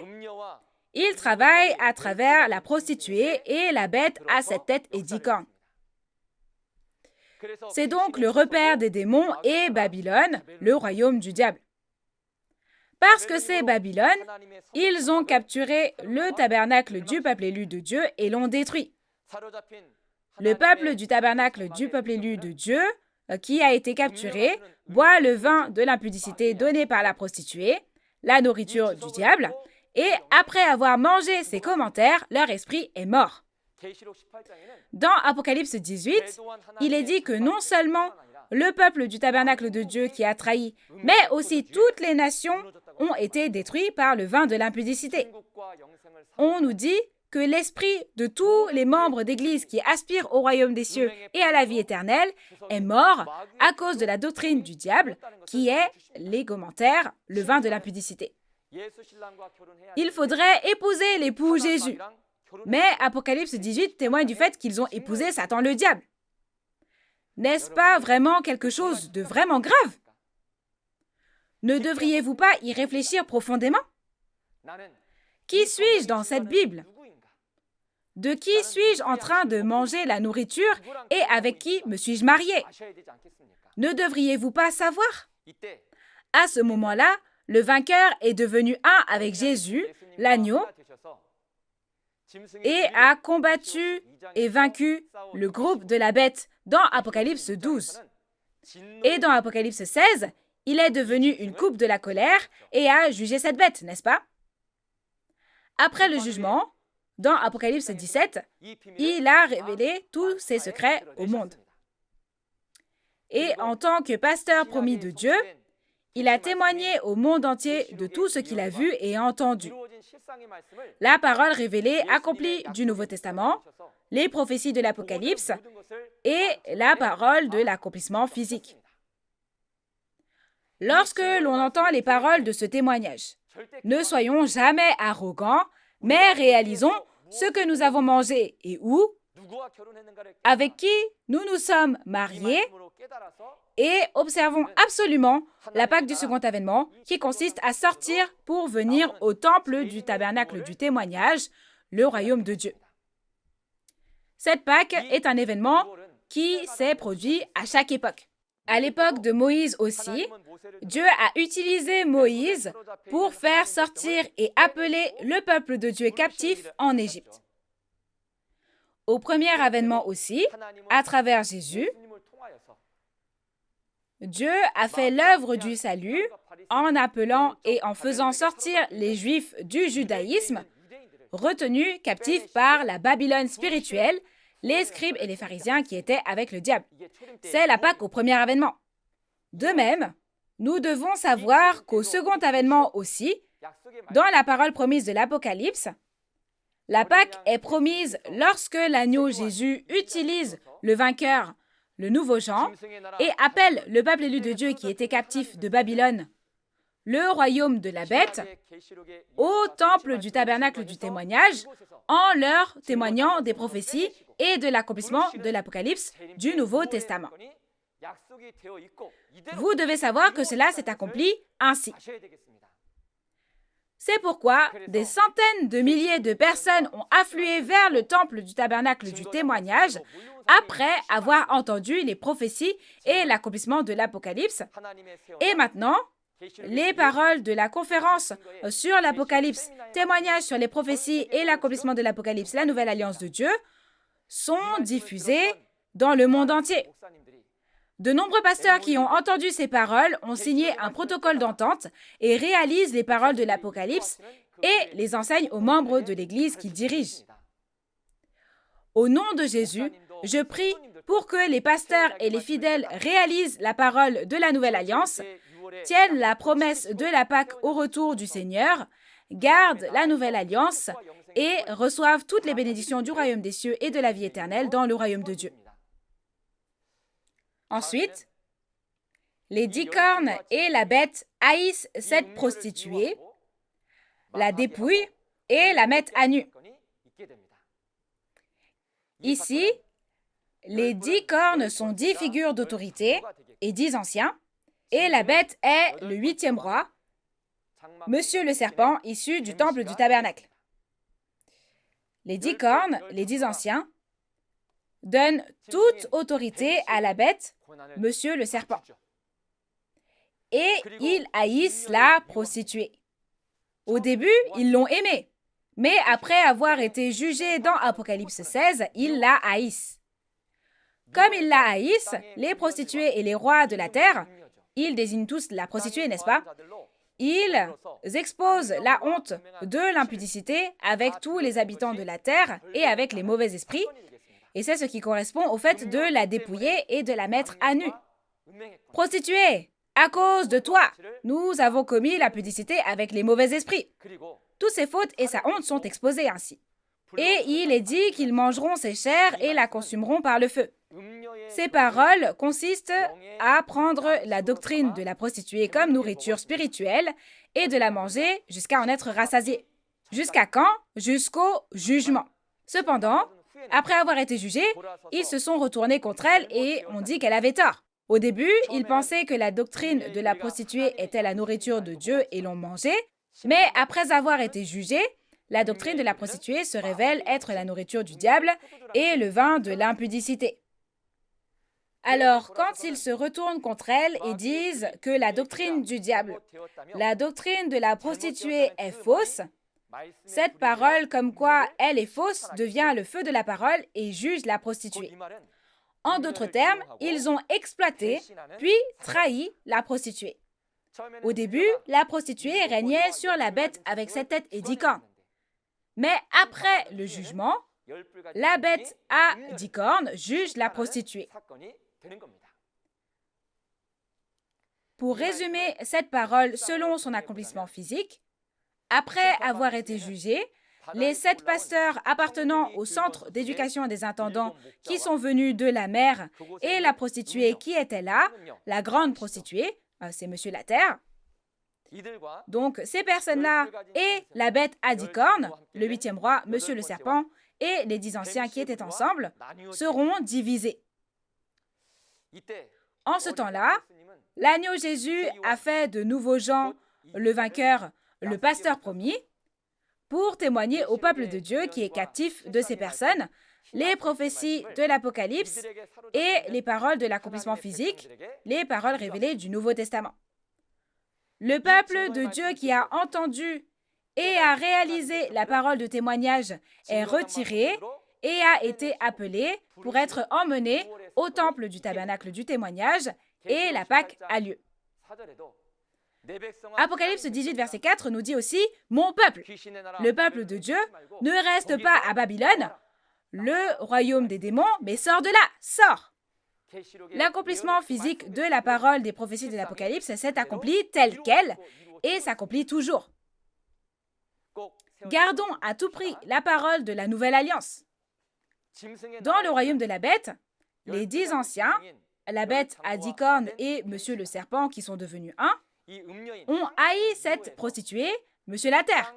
Il travaille à travers la prostituée et la bête à 7 têtes et 10 cornes. C'est donc le repère des démons et Babylone, le royaume du diable. Parce que c'est Babylone, ils ont capturé le tabernacle du peuple élu de Dieu et l'ont détruit. Le peuple du tabernacle du peuple élu de Dieu, qui a été capturé, boit le vin de l'impudicité donné par la prostituée, la nourriture du diable, et après avoir mangé ces commentaires, leur esprit est mort. Dans Apocalypse 18, il est dit que non seulement le peuple du tabernacle de Dieu qui a trahi, mais aussi toutes les nations ont été détruites par le vin de l'impudicité. On nous dit que l'esprit de tous les membres d'Église qui aspirent au royaume des cieux et à la vie éternelle est mort à cause de la doctrine du diable, qui est les commentaires, le vin de l'impudicité. Il faudrait épouser l'époux Jésus. Mais Apocalypse 18 témoigne du fait qu'ils ont épousé Satan le diable. N'est-ce pas vraiment quelque chose de vraiment grave? Ne devriez-vous pas y réfléchir profondément? Qui suis-je dans cette Bible? De qui suis-je en train de manger la nourriture et avec qui me suis-je marié? Ne devriez-vous pas savoir? À ce moment-là, le vainqueur est devenu un avec Jésus, l'agneau, et a combattu et vaincu le groupe de la bête dans Apocalypse 12. Et dans Apocalypse 16, il est devenu une coupe de la colère et a jugé cette bête, n'est-ce pas? Après le jugement, dans Apocalypse 17, il a révélé tous ses secrets au monde. Et en tant que pasteur promis de Dieu, il a témoigné au monde entier de tout ce qu'il a vu et entendu. La parole révélée accomplie du Nouveau Testament, les prophéties de l'Apocalypse et la parole de l'accomplissement physique. Lorsque l'on entend les paroles de ce témoignage, ne soyons jamais arrogants, mais réalisons ce que nous avons mangé et où, avec qui nous nous sommes mariés, et observons absolument la Pâque du second avènement qui consiste à sortir pour venir au temple du tabernacle du témoignage, le royaume de Dieu. Cette Pâque est un événement qui s'est produit à chaque époque. À l'époque de Moïse aussi, Dieu a utilisé Moïse pour faire sortir et appeler le peuple de Dieu captif en Égypte. Au premier avènement aussi, à travers Jésus, Dieu a fait l'œuvre du salut en appelant et en faisant sortir les Juifs du judaïsme, retenus captifs par la Babylone spirituelle, les scribes et les pharisiens qui étaient avec le diable. C'est la Pâque au premier avènement. De même, nous devons savoir qu'au second avènement aussi, dans la parole promise de l'Apocalypse, la Pâque est promise lorsque l'agneau Jésus utilise le vainqueur, le nouveau Jean, et appelle le peuple élu de Dieu qui était captif de Babylone, le royaume de la bête, au temple du tabernacle du témoignage, en leur témoignant des prophéties et de l'accomplissement de l'Apocalypse du Nouveau Testament. Vous devez savoir que cela s'est accompli ainsi. C'est pourquoi des centaines de milliers de personnes ont afflué vers le temple du tabernacle du témoignage après avoir entendu les prophéties et l'accomplissement de l'Apocalypse. Et maintenant, les paroles de la conférence sur l'Apocalypse, témoignage sur les prophéties et l'accomplissement de l'Apocalypse, la nouvelle alliance de Dieu, sont diffusées dans le monde entier. De nombreux pasteurs qui ont entendu ces paroles ont signé un protocole d'entente et réalisent les paroles de l'Apocalypse et les enseignent aux membres de l'Église qu'ils dirigent. Au nom de Jésus, je prie pour que les pasteurs et les fidèles réalisent la parole de la Nouvelle Alliance, tiennent la promesse de la Pâque au retour du Seigneur, gardent la Nouvelle Alliance et reçoivent toutes les bénédictions du royaume des cieux et de la vie éternelle dans le royaume de Dieu. Ensuite, les 10 cornes et la bête haïssent cette prostituée, la dépouillent et la mettent à nu. Ici, les 10 cornes sont 10 figures d'autorité et 10 anciens, et la bête est le 8e roi, Monsieur le serpent issu du temple du tabernacle. Les 10 cornes, les 10 anciens, donnent toute autorité à la bête, Monsieur le serpent. Et ils haïssent la prostituée. Au début, ils l'ont aimée, mais après avoir été jugés dans Apocalypse 16, ils la haïssent. Comme ils la haïssent, les prostituées et les rois de la terre, ils désignent tous la prostituée, n'est-ce pas? Ils exposent la honte de l'impudicité avec tous les habitants de la terre et avec les mauvais esprits, et c'est ce qui correspond au fait de la dépouiller et de la mettre à nu. Prostituée, à cause de toi, nous avons commis la pudicité avec les mauvais esprits. Toutes ses fautes et sa honte sont exposées ainsi. Et il est dit qu'ils mangeront ses chairs et la consumeront par le feu. Ces paroles consistent à prendre la doctrine de la prostituée comme nourriture spirituelle et de la manger jusqu'à en être rassasié. Jusqu'à quand? Jusqu'au jugement. Cependant, après avoir été jugés, ils se sont retournés contre elle et ont dit qu'elle avait tort. Au début, ils pensaient que la doctrine de la prostituée était la nourriture de Dieu et l'ont mangée, mais après avoir été jugés, la doctrine de la prostituée se révèle être la nourriture du diable et le vin de l'impudicité. Alors, quand ils se retournent contre elle et disent que la doctrine du diable, la doctrine de la prostituée est fausse, cette parole comme quoi elle est fausse devient le feu de la parole et juge la prostituée. En d'autres termes, ils ont exploité puis trahi la prostituée. Au début, la prostituée régnait sur la bête avec 7 têtes et 10 cornes. Mais après le jugement, la bête à 10 cornes juge la prostituée. Pour résumer cette parole selon son accomplissement physique, après avoir été jugés, les 7 pasteurs appartenant au centre d'éducation des intendants qui sont venus de la mer et la prostituée qui était là, la grande prostituée, c'est Monsieur la Terre. Donc ces personnes-là et la bête à 10 cornes, le 8e roi, Monsieur le serpent, et les 10 anciens qui étaient ensemble, seront divisés. En ce temps-là, l'agneau Jésus a fait de nouveaux gens le vainqueur, le pasteur promis, pour témoigner au peuple de Dieu qui est captif de ces personnes, les prophéties de l'Apocalypse et les paroles de l'accomplissement physique, les paroles révélées du Nouveau Testament. Le peuple de Dieu qui a entendu et a réalisé la parole de témoignage est retiré et a été appelé pour être emmené au temple du tabernacle du témoignage et la Pâque a lieu. Apocalypse 18, verset 4 nous dit aussi « Mon peuple ». Le peuple de Dieu ne reste pas à Babylone, le royaume des démons, mais sort de là, sort. L'accomplissement physique de la parole des prophéties de l'Apocalypse s'est accompli tel quel et s'accomplit toujours. Gardons à tout prix la parole de la nouvelle alliance. Dans le royaume de la bête, les 10 anciens, la bête à 10 cornes et Monsieur le serpent qui sont devenus un, ont haï cette prostituée, Monsieur la Terre.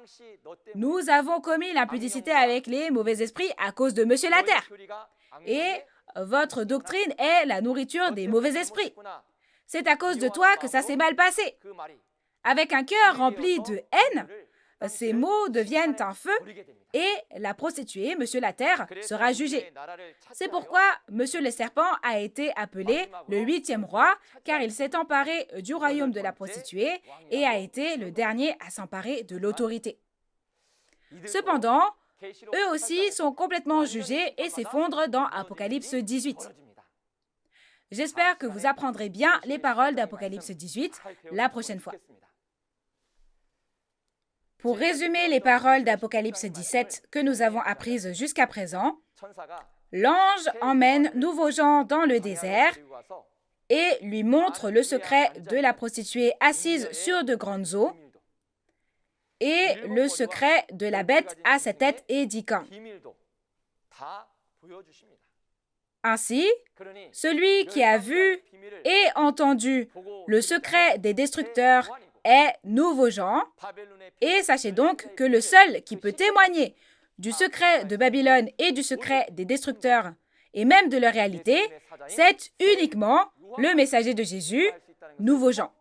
Nous avons commis l'impudicité avec les mauvais esprits à cause de Monsieur la Terre. Et votre doctrine est la nourriture des mauvais esprits. C'est à cause de toi que ça s'est mal passé. Avec un cœur rempli de haine, ces mots deviennent un feu et la prostituée, Monsieur la Terre, sera jugée. C'est pourquoi Monsieur le serpent a été appelé le 8e roi, car il s'est emparé du royaume de la prostituée et a été le dernier à s'emparer de l'autorité. Cependant, eux aussi sont complètement jugés et s'effondrent dans Apocalypse 18. J'espère que vous apprendrez bien les paroles d'Apocalypse 18 la prochaine fois. Pour résumer les paroles d'Apocalypse 17 que nous avons apprises jusqu'à présent, l'ange emmène nouveau Jean dans le désert et lui montre le secret de la prostituée assise sur de grandes eaux et le secret de la bête à 7 têtes et 10 cornes. Ainsi, celui qui a vu et entendu le secret des destructeurs est nouveau Jean, et sachez donc que le seul qui peut témoigner du secret de Babylone et du secret des destructeurs, et même de leur réalité, c'est uniquement le messager de Jésus, nouveau Jean.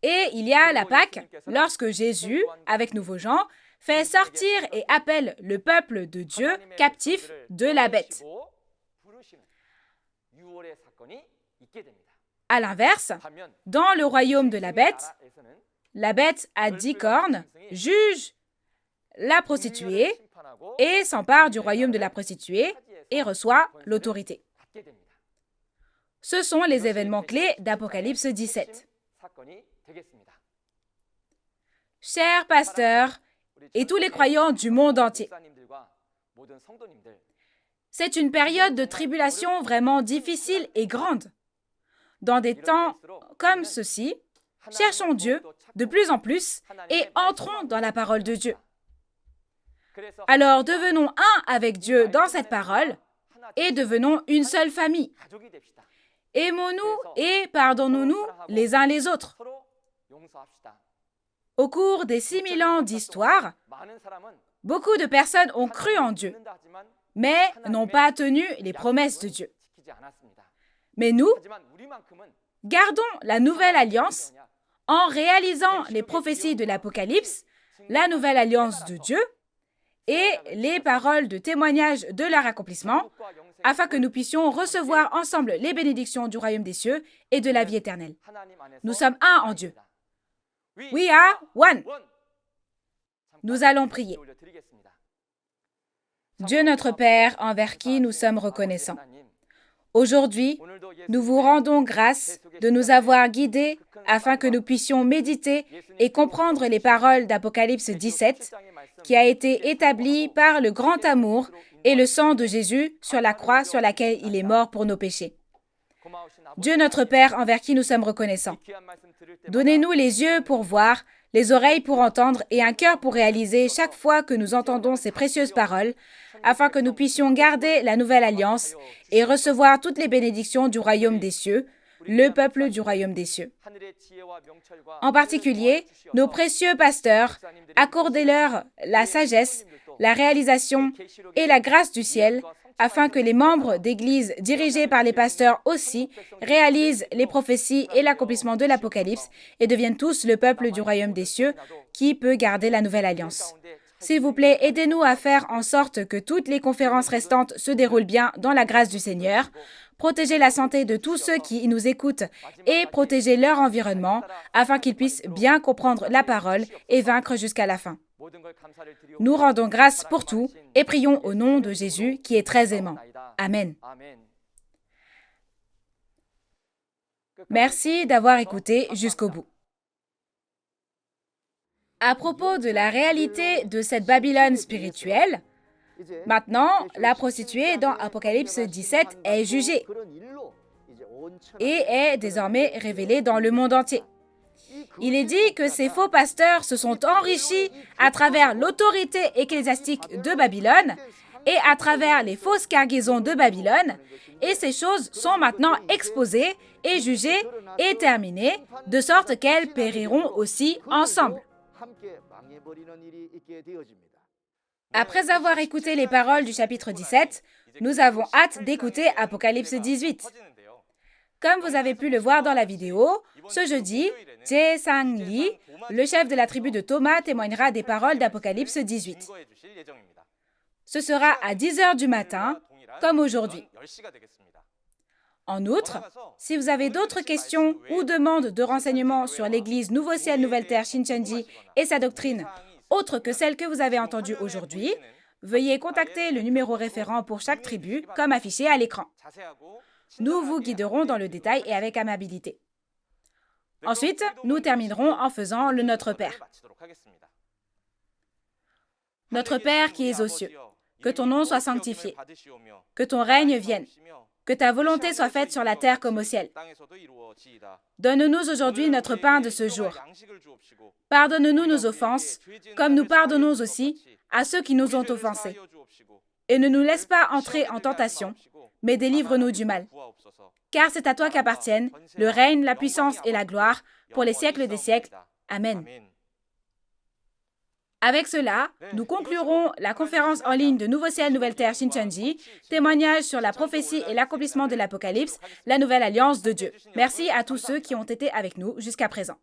Et il y a la Pâque, lorsque Jésus, avec nouveau Jean, fait sortir et appelle le peuple de Dieu captif de la bête. À l'inverse, dans le royaume de la bête à 10 cornes juge la prostituée et s'empare du royaume de la prostituée et reçoit l'autorité. Ce sont les événements clés d'Apocalypse 17. Chers pasteurs et tous les croyants du monde entier, c'est une période de tribulation vraiment difficile et grande. Dans des temps comme ceux-ci, cherchons Dieu de plus en plus et entrons dans la parole de Dieu. Alors devenons un avec Dieu dans cette parole et devenons une seule famille. Aimons-nous et pardonnons-nous les uns les autres. Au cours des 6000 ans d'histoire, beaucoup de personnes ont cru en Dieu, mais n'ont pas tenu les promesses de Dieu. Mais nous, gardons la nouvelle alliance en réalisant les prophéties de l'Apocalypse, la nouvelle alliance de Dieu et les paroles de témoignage de leur accomplissement, afin que nous puissions recevoir ensemble les bénédictions du royaume des cieux et de la vie éternelle. Nous sommes un en Dieu. We are one. Nous allons prier. Dieu notre Père, envers qui nous sommes reconnaissants. Aujourd'hui, nous vous rendons grâce de nous avoir guidés afin que nous puissions méditer et comprendre les paroles d'Apocalypse 17, qui a été établi par le grand amour et le sang de Jésus sur la croix sur laquelle il est mort pour nos péchés. Dieu notre Père, envers qui nous sommes reconnaissants. Donnez-nous les yeux pour voir, les oreilles pour entendre et un cœur pour réaliser chaque fois que nous entendons ces précieuses paroles, afin que nous puissions garder la nouvelle alliance et recevoir toutes les bénédictions du royaume des cieux, le peuple du royaume des cieux. En particulier, nos précieux pasteurs, accordez-leur la sagesse, la réalisation et la grâce du ciel, afin que les membres d'Église dirigés par les pasteurs aussi réalisent les prophéties et l'accomplissement de l'Apocalypse et deviennent tous le peuple du royaume des cieux qui peut garder la nouvelle alliance. S'il vous plaît, aidez-nous à faire en sorte que toutes les conférences restantes se déroulent bien dans la grâce du Seigneur. Protégez la santé de tous ceux qui nous écoutent et protégez leur environnement afin qu'ils puissent bien comprendre la parole et vaincre jusqu'à la fin. Nous rendons grâce pour tout et prions au nom de Jésus qui est très aimant. Amen. Merci d'avoir écouté jusqu'au bout. À propos de la réalité de cette Babylone spirituelle, maintenant, la prostituée dans Apocalypse 17 est jugée et est désormais révélée dans le monde entier. Il est dit que ces faux pasteurs se sont enrichis à travers l'autorité ecclésiastique de Babylone et à travers les fausses cargaisons de Babylone, et ces choses sont maintenant exposées et jugées et terminées, de sorte qu'elles périront aussi ensemble. Après avoir écouté les paroles du chapitre 17, nous avons hâte d'écouter Apocalypse 18. Comme vous avez pu le voir dans la vidéo, ce jeudi, Jae Sang-lee, le chef de la tribu de Thomas, témoignera des paroles d'Apocalypse 18. Ce sera à 10h du matin, comme aujourd'hui. En outre, si vous avez d'autres questions ou demandes de renseignements sur l'Église Nouveau Ciel, Nouvelle Terre Shincheonji et sa doctrine, autre que celle que vous avez entendue aujourd'hui, veuillez contacter le numéro référent pour chaque tribu, comme affiché à l'écran. Nous vous guiderons dans le détail et avec amabilité. Ensuite, nous terminerons en faisant le Notre Père. Notre Père qui es aux cieux, que ton nom soit sanctifié, que ton règne vienne, que ta volonté soit faite sur la terre comme au ciel. Donne-nous aujourd'hui notre pain de ce jour. Pardonne-nous nos offenses, comme nous pardonnons aussi à ceux qui nous ont offensés. Et ne nous laisse pas entrer en tentation, mais délivre-nous du mal. Car c'est à toi qu'appartiennent le règne, la puissance et la gloire pour les siècles des siècles. Amen. Avec cela, nous conclurons la conférence en ligne de Nouveau Ciel, Nouvelle Terre Shincheonji, témoignage sur la prophétie et l'accomplissement de l'Apocalypse, la nouvelle alliance de Dieu. Merci à tous ceux qui ont été avec nous jusqu'à présent.